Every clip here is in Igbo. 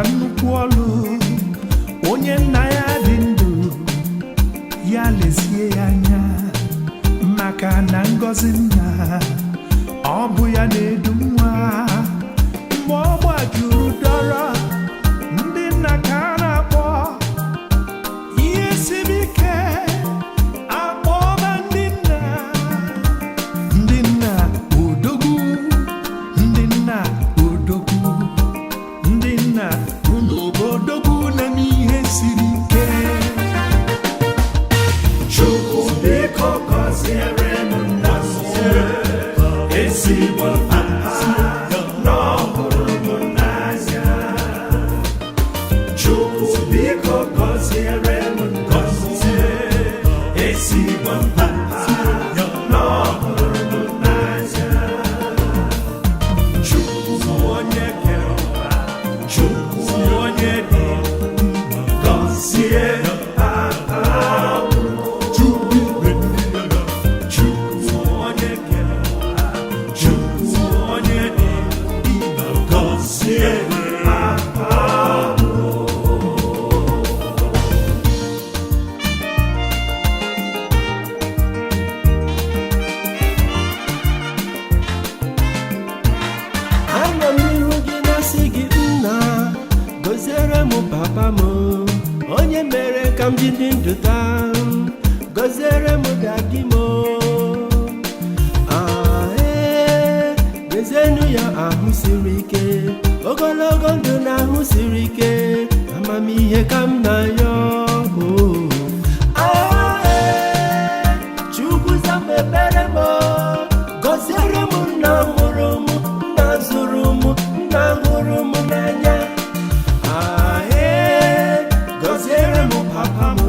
nnukwu ọlụ onye nna ya dị ndụ ya lezie ya anya maka na ngọzi nna ọ bụ ya na-edu nwa mgbe ọ gbajuru dọrọ ndị nna ka a na-akpọ ihe siri ike akpọba ndị nna odogwu ndị nna odogwu ndị nna odogwu na-eme ihe siri ike. Chukwu biko gọziere m nna m ezigbo papa na ọ hụrụ m n'anya. Chukwu biko gọziere m nna m ezigbo papa na ọ hụrụ m n'anya. Chukwu onye kere ụwa, Chukwu onye dị gọzie gọziere m papa m onye mere ka m ji dị ndụ taa, gọziere m dadi m gọzienụ ya ahụ siri ike, ogologo ndụ na ahụ siri ike, amamihe ka m na-ayọ. Chukwu zama ekpere m, gọziere m nna mụrụ m, nna zụrụ m, nna hụrụ m n'anya. Gọziere m papa m,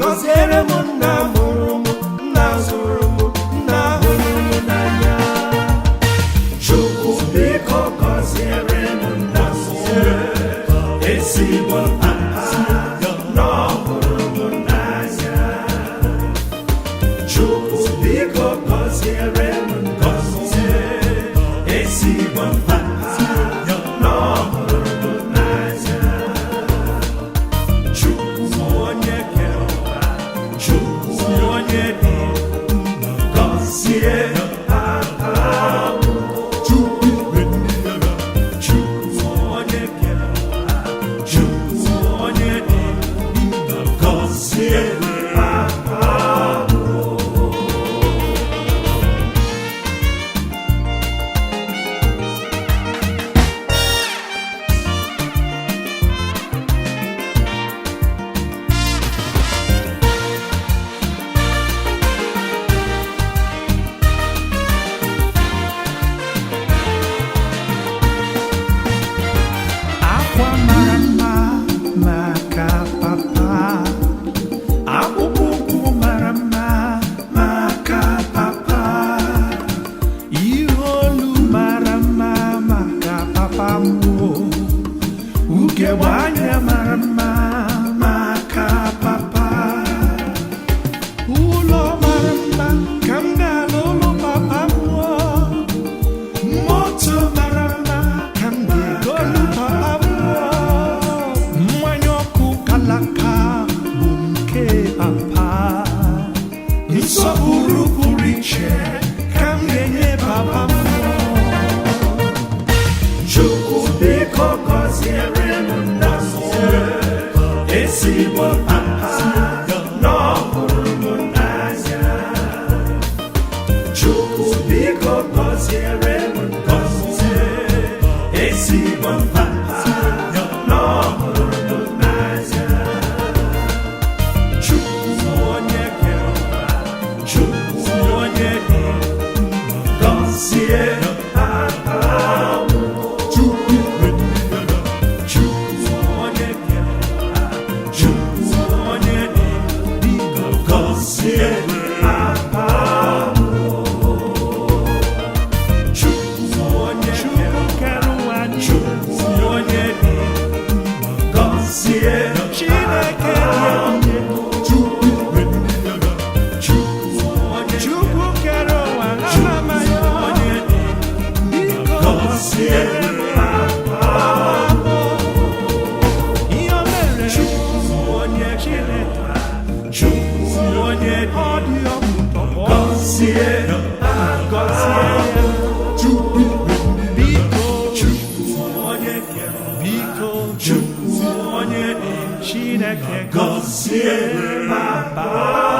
gọziere m nna mụrụ m, nna zụrụ m, nna hụrụ m n'anya. Chukwu biko gọziere m nna m ezigbo papa na ọ hụrụ m n'anya. Chukwu biko gọziere m nna m ezigbo papa na ọ hụrụ m n'anya. Chukwu onye kere ụwa, Chukwu onye dị gọzie papa. Chukwu onye kere ụwa, Chukwu onye dị gọzie papa. Akwa mara mma maka papa, akpụkpọ ụkwụ mara mma maka papa, ihe olu mara mma maka papa m, ugegbe anya mara mma maka papa, ụlọ mara mma ka m ga-ala ụlọ papa m, moto mara mma ka m ga-egolu papa m, mmanya ọkụ kalaka bụ nke papa, nsọpụrụ pụrụ iche ka m ga-enye papa m. Chukwu biko gọziere m nna m ezigbo papa na ọ hụrụ m n'anya. Chukwu biko gọziere m nna m ezigbo papa na ọ hụrụ m n'anya. Chukwu onye kere ụwa, Chukwu onye dị gọzie papa. Chukwu onye kere ụwa, Chukwu onye dị gọzie papa. Chineke gọzie papa